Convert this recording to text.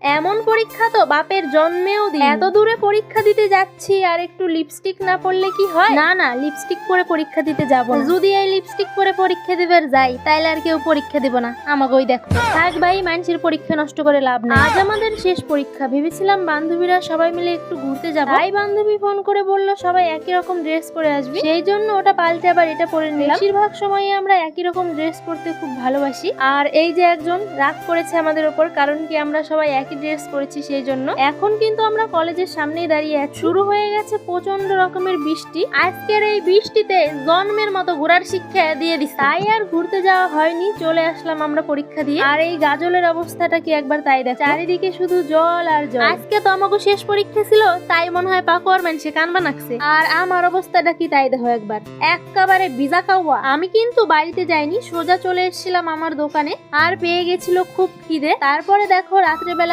এমন পরীক্ষা তো বাপের জন্মেও দিই। এত দূরে পরীক্ষা দিতে যাচ্ছি আর একটু লিপস্টিক না পরলে কি হয়? না না, লিপস্টিক পরে পরীক্ষা দিতে যাব না। যদি এই লিপস্টিক পরে পরীক্ষা দিবার যাই তাইলে আর কেউ পরীক্ষা দিব না, আমাকে ওই দেখো। থাক ভাই, মানুষের পরীক্ষা নষ্ট করে লাভ নেই। আজ আমাদের শেষ পরীক্ষা। ভেবেছিলাম বান্ধবীরা সবাই মিলে একটু ঘুরতে যাব, তাই বান্ধবী ফোন করে বললো সবাই একই রকম ড্রেস পরে আসবে, সেই জন্য ওটা পাল্টে আবার এটা পরে নিলাম। বেশিরভাগ সময় আমরা একই রকম ড্রেস পরতে খুব ভালোবাসি। আর এই যে একজন রাগ করেছে আমাদের উপর, কারণ কি আমরা সবাই একই ড্রেস পরেছি সেই জন্য। এখন কিন্তু আমরা কলেজের সামনেই দাঁড়িয়ে আছি। শুরু হয়ে গেছে প্রচন্ড রকমের বৃষ্টি। আজকের এই বৃষ্টিতে জন্মের মতো ঘোরার শিক্ষা দিয়ে দিচ্ছে, তাই আর ঘুরতে যাওয়া হয়নি। চলে আসলাম আমরা পরীক্ষা দিয়ে। আর এই গাজলের অবস্থাটা কি একবার তাই দেখ, চারিদিকে শুধু জল আর জল। আজকে তো আমাকে শেষ পরীক্ষা ছিল, তাই মনে হয় পাকোয়ার মানুষে কানবা নাকছে। আর আমার অবস্থাটা কি তাই দেখো একবার, একেবারে ভিজা খাওয়া। আমি কিন্তু বাড়িতে যাইনি, সোজা চলে এসেছিলাম আমার দোকানে। আর পেয়ে গেছিল খুব খিদে। তারপরে দেখো রাত্রেবেলা